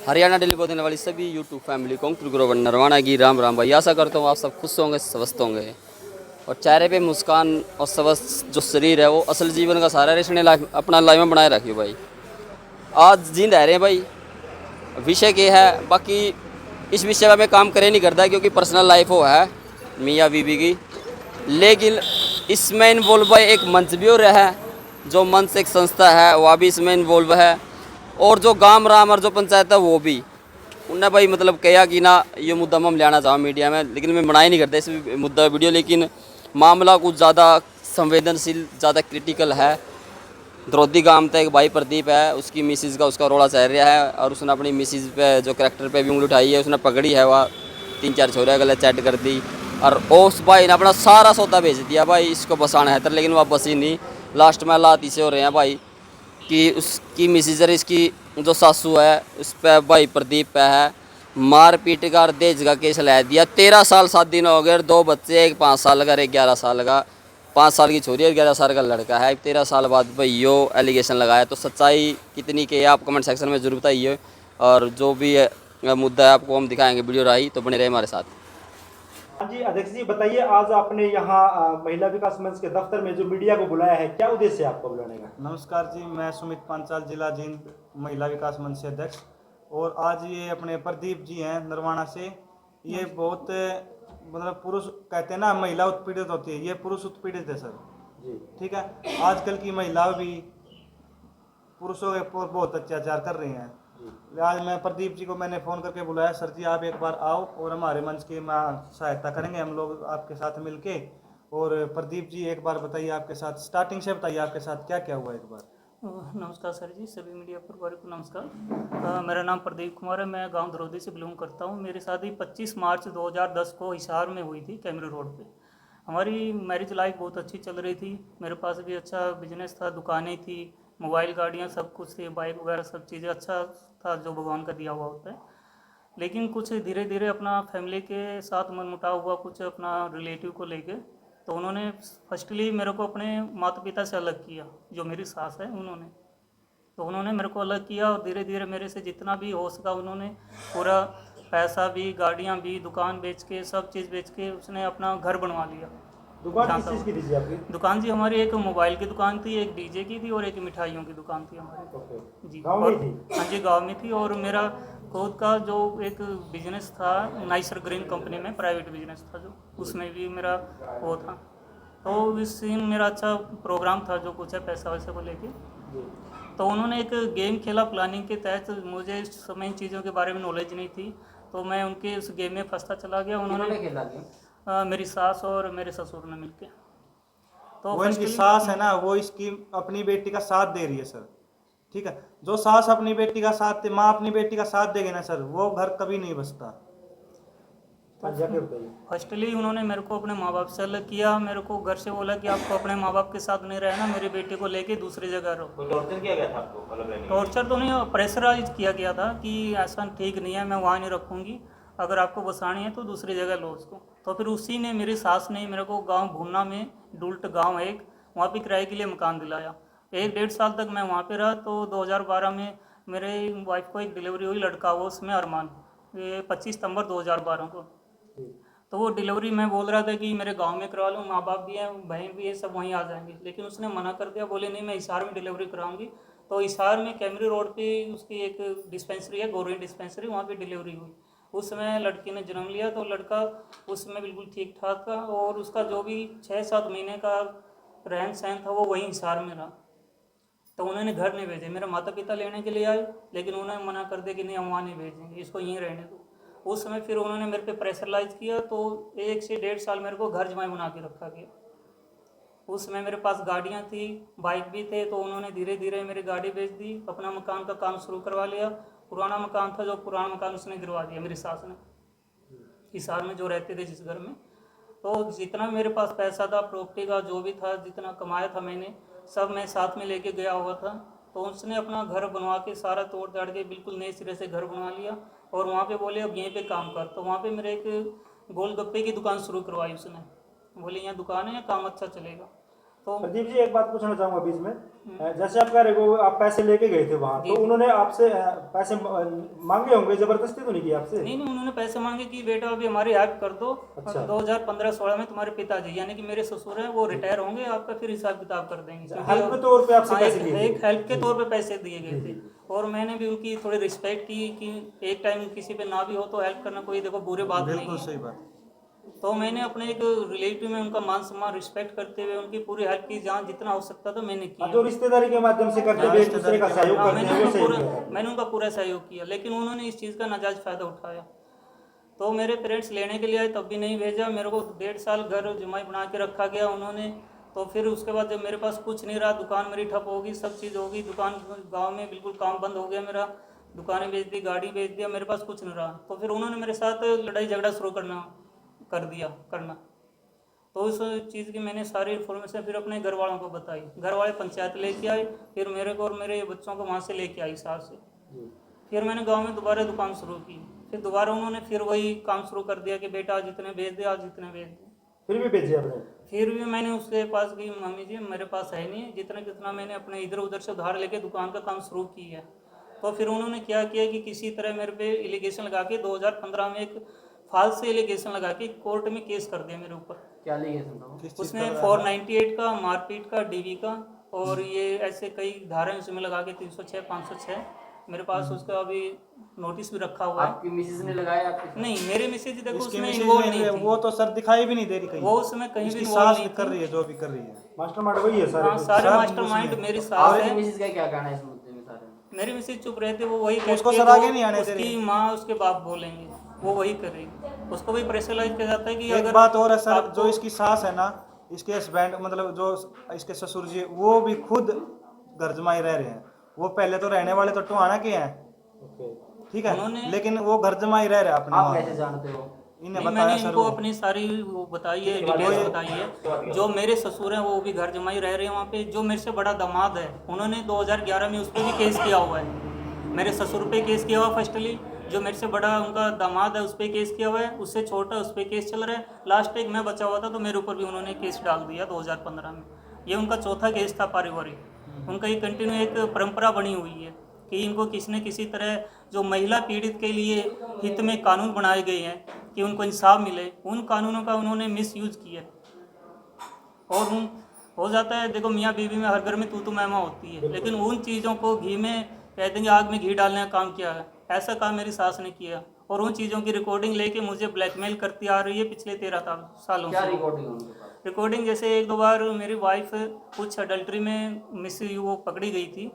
Haryana daily बोलने वाली सभी यूट्यूब फैमिली को गुरु नरवाना की राम राम भाई। आशा करता हूँ आप सब खुश होंगे, स्वस्थ होंगे और चेहरे पे मुस्कान और स्वस्थ जो शरीर है वो असल जीवन का सहारा रेशने लाइफ अपना लाइफ में बनाए रखियो भाई। आज जिंद रह रहे हैं भाई। विषय क्या है बाकी इस विषय में मैं काम करे नहीं करता क्योंकि पर्सनल लाइफ वो है मियाँ बीबी की, लेकिन इसमें इन्वॉल्व है एक मंच भी हो रहा है, जो मंच एक संस्था है वह भी इसमें इन्वॉल्व है, और जो गांव राम और जो पंचायत है वो भी। उनने भाई मतलब कहा कि ना ये मुद्दा हम लाना चाहो मीडिया में, लेकिन मैं बनाया नहीं करता इस मुद्दा वीडियो, लेकिन मामला कुछ ज़्यादा संवेदनशील, ज़्यादा क्रिटिकल है। द्रौदी गांव तक एक भाई प्रदीप है, उसकी मिसिज़ का उसका रोड़ा चल रहा है और उसने अपनी मिसिज़ पे जो करैक्टर पे भी उंगली उठाई है, उसने पकड़ी है, वह 3-4 छोरे गले चैट कर दी और उस भाई ने अपना सारा सौदा बेच दिया भाई इसको बसाना है, लेकिन वह बसी नहीं। लास्ट में हालात इसे हो रहे हैं भाई कि उसकी मिसिज़ इसकी जो सासू है उस पर भाई प्रदीप पे है मार पीट का और दहेज का केस ला दिया। 13 साल 7 दिन हो गए, 2 बच्चे, एक 5 साल का और एक 11 साल का। 5 साल की छोरी और 11 साल का लड़का है। 13 साल बाद भाई यो एलिगेशन लगाया, तो सच्चाई कितनी की है आप कमेंट सेक्शन में जरूर बताइए, और जो भी है मुद्दा है आपको हम दिखाएंगे। वीडियो रही तो बने रहे हमारे साथ। हाँ जी, अध्यक्ष जी बताइए, आज आपने यहाँ महिला विकास मंच के दफ्तर में जो मीडिया को बुलाया है, क्या उद्देश्य है आपको बुलाने का? नमस्कार जी, मैं सुमित पांचाल, जिला जींद महिला विकास मंच से अध्यक्ष। और आज ये अपने प्रदीप जी हैं नरवाना से। ये बहुत मतलब पुरुष कहते हैं ना, महिला उत्पीड़ित होती है, ये पुरुष उत्पीड़ित है सर जी ठीक है। आजकल की महिलाएं भी पुरुषों के ऊपर बहुत अत्याचार कर रही हैं। आज मैं प्रदीप जी को मैंने फ़ोन करके बुलाया, सर जी आप एक बार आओ और हमारे मंच की सहायता करेंगे हम लोग आपके साथ मिलके। और प्रदीप जी एक बार बताइए, आपके साथ स्टार्टिंग से बताइए आपके साथ क्या क्या हुआ एक बार। नमस्कार सर जी, सभी मीडिया परिवार को नमस्कार। मेरा नाम प्रदीप कुमार है, मैं गांव द्रौदी से बिलोंग करता हूं। मेरी शादी 25 मार्च 2010 को हिसार में हुई थी, कैमरी रोड पे। हमारी मैरिज लाइफ बहुत अच्छी चल रही थी। मेरे पास भी अच्छा बिजनेस था, दुकानें थी, मोबाइल, गाड़ियाँ, सब कुछ थी, बाइक वगैरह सब चीज़ें, अच्छा था जो भगवान का दिया हुआ होता है। लेकिन कुछ धीरे धीरे अपना फैमिली के साथ मनमुटाव हुआ, कुछ अपना रिलेटिव को लेके। तो उन्होंने फर्स्टली मेरे को अपने माता पिता से अलग किया, जो मेरी सास है उन्होंने। तो उन्होंने मेरे को अलग किया और धीरे धीरे मेरे से जितना भी हो सका उन्होंने पूरा पैसा भी, गाड़ियाँ भी, दुकान बेच के, सब चीज़ बेच के उसने अपना घर बनवा लिया। दुकान जहाँ किस चीज़ तक की थी जी आपकी? दुकान जी हमारी एक मोबाइल की दुकान थी, एक डीजे की थी और एक मिठाइयों की दुकान थी हमारी ओके, जी। गांव में और ही थी? हाँ जी, गांव में थी। और मेरा खुद का जो एक बिजनेस था नाइसर ग्रीन कंपनी में, प्राइवेट बिजनेस था जो, उसमें भी मेरा वो था। तो इस सीन मेरा अच्छा प्रोग्राम था जो कुछ है पैसा वैसे को लेके। जी तो उन्होंने एक गेम खेला प्लानिंग के तहत। मुझे इस समय इन चीज़ों के बारे में नॉलेज नहीं थी, तो मैं उनके उस गेम में फंसता चला गया। उन्होंने खेला मेरी सास और मेरे ससुर ने मिलके। तो वो इनकी फर्स्टली सास है ना, वो इसकी अपनी बेटी का साथ दे रही है सर, ठीक है। जो सास अपनी बेटी का साथ, माँ अपनी बेटी का साथ देगी ना सर, वो घर कभी नहीं बसता। हाँ जी, आगे बताइए। फर्स्टली उन्होंने मेरे को अपने माँ बाप से अलग किया। मेरे को घर से बोला कि आपको अपने माँ बाप के साथ नहीं रहना, मेरी बेटी को लेके दूसरी जगह रहो। कोई टॉर्चर किया गया था आपको अलग रहने के लिए? टॉर्चर तो नहीं, प्रेशराइज किया गया था कि ऐसा ठीक नहीं है, मैं वहाँ नहीं रखूँगी, अगर आपको बसानी है तो दूसरी जगह लो उसको। तो फिर उसी ने, मेरी सास ने मेरे को गांव भूना में, डुल्ट गांव है एक, वहाँ पे किराए के लिए मकान दिलाया। 1-1.5 साल तक मैं वहाँ पे रहा। तो 2012 में मेरे वाइफ को एक डिलीवरी हुई, लड़का हुआ उसमें, अरमान। ये 25 सितंबर 2012 को। तो वो डिलीवरी मैं बोल रहा था कि मेरे गांव में करवा लूँ, माँ बाप भी हैं, बहन भी है, सब वहीं आ जाएंगे, लेकिन उसने मना कर दिया। बोले नहीं, मैं हिसार में डिलीवरी कराऊंगी। तो हिसार में कैमरी रोड पे उसकी एक डिस्पेंसरी है, गवर्नमेंट डिस्पेंसरी, वहाँ पे डिलीवरी हुई। उस समय लड़की ने जन्म लिया। तो लड़का उस समय बिल्कुल ठीक ठाक था और उसका जो भी 6-7 महीने का रहन सहन था वो वहीं हिसार में रहा। तो उन्होंने घर नहीं भेजे, मेरे माता पिता लेने के लिए आए, लेकिन उन्होंने मना कर दिया कि नहीं, हम वहाँ नहीं भेजेंगे, इसको यहीं रहने दो। उस समय फिर उन्होंने मेरे पे प्रेशरलाइज किया। तो 1 से 1.5 साल मेरे को घर जमाई बना के रखा गया। उस समय मेरे पास गाड़ियाँ थी, बाइक भी थे, तो उन्होंने धीरे धीरे मेरी गाड़ी बेच दी, अपना मकान का काम शुरू करवा लिया। पुराना मकान था, जो पुराना मकान उसने गिरवा दिया मेरी सास ने, हिसार में जो रहते थे जिस घर में। तो जितना मेरे पास पैसा था, प्रॉपर्टी का जो भी था, जितना कमाया था मैंने, सब मैं साथ में लेके गया हुआ था। तो उसने अपना घर बनवा के सारा तोड़ ताड़ के बिल्कुल नए सिरे से घर बनवा लिया। और वहाँ पे बोले अब यहीं पे काम कर। तो वहाँ पे मेरे एक गोलगप्पे की दुकान शुरू करवाई उसने। बोले यहाँ दुकान है, यहाँ काम अच्छा चलेगा। तो प्रदीप जी एक बात पूछना चाहूंगा बीच में, जैसे आप कह रहे हो आप पैसे लेके गए थे वहां, तो उन्होंने आपसे पैसे मांगे होंगे, जबरदस्ती तो नहीं की आपसे? नहीं नहीं, उन्होंने पैसे मांगे कि बेटा अभी हमारी हेल्प कर दो। अच्छा। 2015-16 में तुम्हारे पिताजी यानी कि मेरे ससुर हैं वो रिटायर होंगे, आपका फिर हिसाब किताब कर देंगे, क्योंकि हेल्प के तौर पे आपसे हाँ, पैसे लिए थे? एक हेल्प के तौर पे पैसे दिए गए थे। और मैंने भी उनकी थोड़ी रिस्पेक्ट की कि एक टाइम किसी पे ना भी हो तो हेल्प करना कोई देखो बुरी बात नहीं बिल्कुल है। सही बात। तो मैंने अपने एक रिलेटिव में उनका मान सम्मान रिस्पेक्ट करते हुए उनकी पूरी हेल्प की, जहाँ जितना हो सकता था मैंने किया। जो रिश्तेदारी के माध्यम से करते हुए एक दूसरे का सहयोग हाँ, करते हैं वो सही किया। मैंने उनका पूरा सहयोग किया, लेकिन उन्होंने इस चीज़ का नाजायज फ़ायदा उठाया। तो मेरे पेरेंट्स लेने के लिए आए तब भी नहीं भेजा, मेरे को 1.5 साल घर जमाई बना के रखा गया उन्होंने। तो फिर उसके बाद जब मेरे पास कुछ नहीं रहा, दुकान मेरी ठप होगी, सब चीज़ होगी, दुकान गांव में बिल्कुल काम बंद हो गया मेरा, दुकानें बेच दी, गाड़ी बेच दिया, मेरे पास कुछ नहीं रहा। तो फिर उन्होंने मेरे साथ लड़ाई झगड़ा शुरू करना। तो उस चीज़ की मैंने सारी इन्फॉर्मेशन फिर अपने घर वालों को बताई, घर वाले पंचायत लेके आए, फिर मेरे को और मेरे बच्चों को वहाँ से लेके आई सास से। फिर मैंने गांव में दोबारा दुकान शुरू की, फिर दोबारा उन्होंने फिर वही काम शुरू कर दिया कि बेटा आज इतने भेज दे, आज इतने भेज दे। फिर भी भेजे आपने? फिर भी मैंने उसके पास गई, मम्मी जी मेरे पास है नहीं, जितना जितना मैंने अपने इधर उधर से उधार लेके दुकान का काम शुरू किया है। तो फिर उन्होंने क्या किया कि किसी तरह मेरे पे एलिगेशन लगा के 2015 में एक फाल्स से एलिगेशन लगा के कोर्ट में केस कर दिया मेरे ऊपर। क्या एलिगेशन था? उसमें 498 का, मारपीट का, डीवी का, और ये ऐसे कई धाराएं उसमें लगा के 306, 506 मेरे पास उसका अभी नोटिस भी रखा हुआ है। आपकी मिसेज ने लगाया आपके? नहीं, मेरे मिसेज देखो इसकी उसमें मिसेज इन्वॉल्व ने- नहीं थी, वो तो सर दिखाई भी नहीं दे रही कहीं। वो उसमें कहीं भी इसकी इन्वॉल्व सास नहीं कर थी। रही है जो भी कर रही है। मास्टरमाइंड वही है हाँ, सारे? सारे सब मास्टरमाइंड उसमें- मेरी सास आपकी है। मिसेज का क्या कहना है इस मुद्दे में सारे में? मेरी मिसेज चुप रहते, वो वही उसको कहती है, सर आगे नहीं आने दे उसकी रही। माँ उसके बाप बोलेंगे, वो वही करेगी। उसको भी प्रेशराइज किया जाता है कि एक अगर बात और है सर, आपको- जो इसकी सास है ना, इसके हस्बैंड मतलब जो इसके ससुर जी, वो भी खुद घर जमाई रह रहे हैं। वो पहले तो रहने वाले तो टोहाना के हैं, ओके। ठीक है, उन्होंने- लेकिन वो घर जमाई रह रहे हैं अपने आप वहाँ। कैसे जानते हो? इन्हें नहीं, बताया मैंने सर इनको वो। अपनी सारी वो बताई है, डिटेल्स बताई है। जो मेरे ससुर हैं वो भी घर जमाई रह रहे हैं वहाँ पे। जो मेरे से बड़ा दामाद है, उन्होंने 2011 में उस पर भी केस किया हुआ है। मेरे ससुर पे केस किया हुआ फर्स्टली, जो मेरे से बड़ा उनका दामाद है उस पर केस किया हुआ है, उससे छोटा उस पर केस चल रहा है। लास्ट एक मैं बचा हुआ था तो मेरे ऊपर भी उन्होंने केस डाल दिया 2015 में। ये उनका चौथा केस था पारिवारिक। उनका ये कंटिन्यू एक परंपरा बनी हुई है कि इनको किसी न किसी तरह जो महिला पीड़ित के लिए हित में कानून बनाए गए हैं कि उनको इंसाफ मिले, उन कानूनों का उन्होंने मिसयूज किया। और उन हो जाता है, देखो मियाँ बीवी में हर घर में तू मैमा होती है, लेकिन उन चीज़ों को घी में कहते हैं आग में घी डालने का काम किया है, ऐसा काम मेरी सास ने किया। और उन चीज़ों की रिकॉर्डिंग लेके मुझे ब्लैकमेल करती आ रही है पिछले 13 सालों क्या से। रिकॉर्डिंग है उनके पास? रिकॉर्डिंग जैसे एक दो बार मेरी वाइफ कुछ अडल्ट्री में वो पकड़ी गई थी,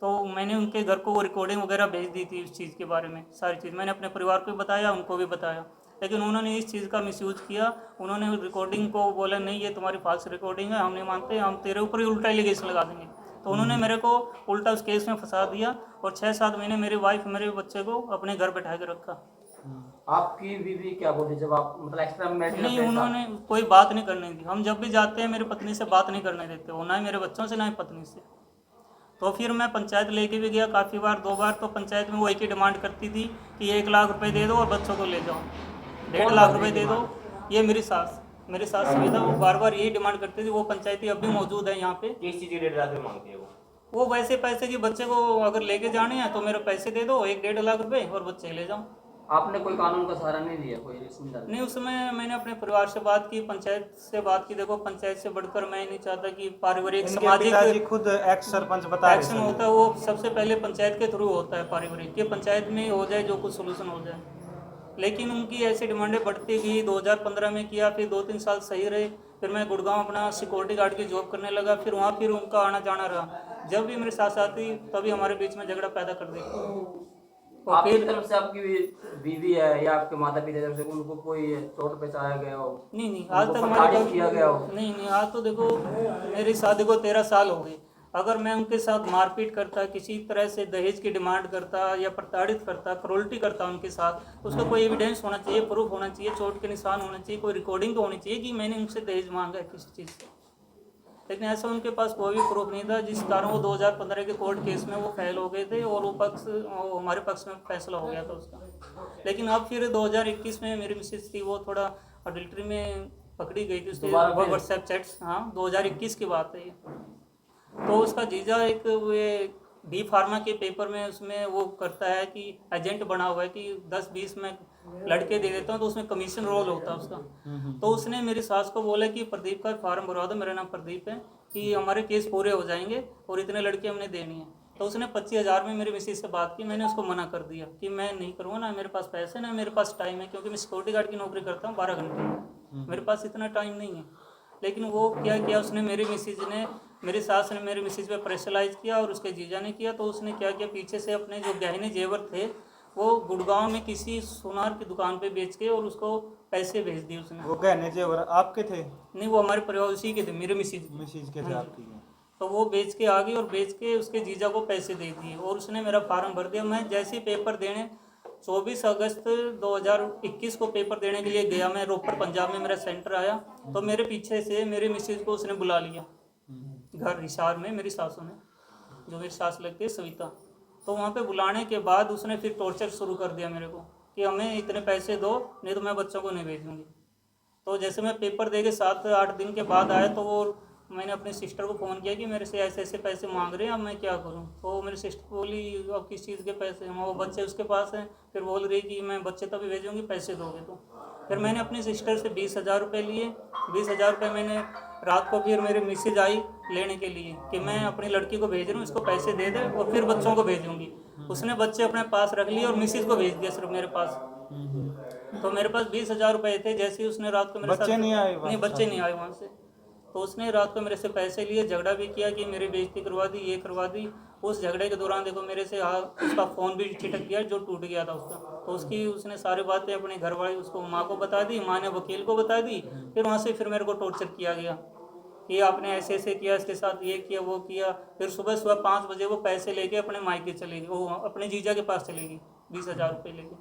तो मैंने उनके घर को वो रिकॉर्डिंग वगैरह भेज दी थी। उस चीज़ के बारे में सारी चीज़ मैंने अपने परिवार को भी बताया, उनको भी बताया, लेकिन उन्होंने इस चीज़ का मिसयूज किया। उन्होंने रिकॉर्डिंग को बोला नहीं ये तुम्हारी फाल्स रिकॉर्डिंग है, हम नहीं मानते, हम तेरे ऊपर ही उल्टा एलिगेशन लगा देंगे। तो उन्होंने मेरे को उल्टा उस केस में फंसा दिया और 6-7 महीने मेरी वाइफ मेरे बच्चे को अपने घर बैठा के रखा। आपकी बीवी क्या बोली जब आप मतलब एक्स्ट्रा मैरिटल नहीं, अफेयर था? उन्होंने कोई बात नहीं करने दी। हम जब भी जाते हैं मेरी पत्नी से बात नहीं करने देते वो, ना ही मेरे बच्चों से ना ही पत्नी से। तो फिर मैं पंचायत लेके भी गया काफ़ी बार, 2 बार। तो पंचायत में वो एक ही डिमांड करती थी कि 1 लाख रुपए दे दो और बच्चों को ले जाओ, 1.5 लाख रुपए दे दो। ये मेरी सास भी था, वो बार बार यही डिमांड करती थी। वो पंचायती अब भी मौजूद है यहाँ पे। किस चीज़ की 1.5 लाख रुपए मांगती है वो? वैसे पैसे कि बच्चे को अगर लेके जाने हैं तो मेरे पैसे दे दो 1-1.5 लाख रुपए और बच्चे ले जाओ। आपने कोई कानून का सहारा नहीं लिया, कोई रिश्तेदार? नहीं, उस समय मैंने अपने परिवार से बात की, पंचायत से बात की। देखो पंचायत से बढ़कर मैं नहीं चाहता कि पारिवारिक इनके पिताजी सामाजिक खुद एक्स सरपंच बता रहे एक्शन हैं होता है वो सबसे पहले पंचायत के थ्रू होता है। पारिवारिक के पंचायत में हो जाए जो कुछ सोल्यूशन हो जाए, लेकिन उनकी ऐसी डिमांडें बढ़ती गई। 2015 में किया, फिर 2-3 साल सही रहे, फिर मैं गुड़गांव अपना सिक्योरिटी गार्ड की जॉब करने लगा। फिर वहाँ फिर उनका आना जाना रहा। जब भी मेरे साथ आती तभी हमारे बीच में झगड़ा पैदा कर देती। और आपकी फिर तरफ से आपकी बीवी है या आपके माता पिता की तरफ से उनको कोई चोट पहुंचाया गया हो? नहीं, आज तक उनको हमारे प्रताड़ित किया गया हो? नहीं, आज तो देखो मेरी शादी को 13 साल हो गए। अगर मैं उनके साथ मारपीट करता, किसी तरह से दहेज की डिमांड करता या प्रताड़ित करता, क्रोल्टी करता उनके साथ, तो उसका कोई एविडेंस होना चाहिए, प्रूफ होना चाहिए, चोट के निशान होना चाहिए, कोई रिकॉर्डिंग तो होनी चाहिए कि मैंने उनसे दहेज मांगा है किसी चीज़ से। लेकिन ऐसा उनके पास कोई भी प्रूफ नहीं था, जिस कारण वो 2015 के कोर्ट केस में वो फेल हो गए थे और वो हमारे पक्ष में फैसला हो गया था उसका। लेकिन अब फिर 2021 में मेरी मिसेज थी, वो थोड़ा अडल्ट्री में पकड़ी गई थी उसके दोबारा फिर? WhatsApp chats. हाँ, 2021 की बात है ये। तो उसका जीजा एक वे डी फार्मा के पेपर में उसमें वो करता है कि एजेंट बना हुआ है कि 10-20 में लड़के दे देता हूँ, तो उसमें कमीशन रोल होता है उसका। तो उसने मेरी सास को बोला कि प्रदीप का फॉर्म भरवा दो, मेरा नाम प्रदीप है, कि हमारे केस पूरे हो जाएंगे और इतने लड़के हमने देनी है। तो उसने 25,000 में मेरी मिसेज से बात की, मैंने उसको मना कर दिया कि मैं नहीं करूँगा, ना मेरे पास पैसे ना मेरे पास टाइम है, क्योंकि मैं सिक्योरिटी गार्ड की नौकरी करता हूँ 12 घंटे, मेरे पास इतना टाइम नहीं है। लेकिन वो क्या किया उसने, मेरी सास ने मेरी मिसेज पे प्रेशराइज किया और उसके जीजा ने किया। तो उसने क्या किया, पीछे से अपने जो गहने जेवर थे वो गुड़गांव में किसी सुनार की दुकान पे बेच के और उसको पैसे भेज दिए उसने। वो गहने जेवर आपके थे? नहीं, वो हमारे परिवार उसी के थे, मेरे मिसेज मिसेज के थे आपकी? तो वो बेच के आ गई और बेच के उसके जीजा को पैसे दे दिए और उसने मेरा फार्म भर दिया। मैं जैसे ही पेपर देने 24 अगस्त 2021 को पेपर देने के लिए गया, मैं रोपड़ पंजाब में मेरा सेंटर आया, तो मेरे पीछे से मेरी मिसेज को उसने बुला लिया घर हिसार में, मेरी सासू ने, जो मेरी सास लगती है सविता। तो वहाँ पे बुलाने के बाद उसने फिर टॉर्चर शुरू कर दिया मेरे को कि हमें इतने पैसे दो, नहीं तो मैं बच्चों को नहीं भेजूँगी। तो जैसे मैं पेपर दे के 7-8 दिन के बाद आया, तो वो मैंने अपनी सिस्टर को फ़ोन किया कि मेरे से ऐसे ऐसे पैसे मांग रहे हैं, अब मैं क्या करूं। तो मेरी सिस्टर बोली अब किस चीज़ के पैसे हैं, वो बच्चे उसके पास हैं। फिर बोल रही कि मैं बच्चे तभी भेजूंगी, पैसे दोगे तो। फिर मैंने अपनी सिस्टर से 20,000 रुपये लिए। 20,000 रुपये मैंने रात को, फिर मेरी मैसेज आई लेने के लिए कि मैं अपनी लड़की को भेज रही हूँ, इसको पैसे दे दे और फिर बच्चों को भेजूँगी। उसने बच्चे अपने पास रख लिए और मिसेज को भेज दिया सिर्फ मेरे पास। तो मेरे पास 20,000 रुपये थे। जैसे ही उसने रात को मेरे साथ, बच्चे नहीं आए? नहीं, बच्चे नहीं आए वहाँ से। तो उसने रात को मेरे से पैसे लिए, झगड़ा भी किया कि मेरी बेइज्जती करवा दी, ये करवा दी। उस झगड़े के दौरान देखो मेरे से उसका फ़ोन भी छिटक गया जो टूट गया था उसका। तो उसने सारी बातें अपने घर वाली उसको माँ को बता दी, माँ ने वकील को बता दी। फिर वहाँ से फिर मेरे को टॉर्चर किया गया कि आपने ऐसे ऐसे किया, इसके साथ ये किया वो किया। फिर सुबह 5 बजे वो पैसे लेके अपने मायके चले गई, वो अपने जीजा के पास चले गई 20,000 रुपये लेके।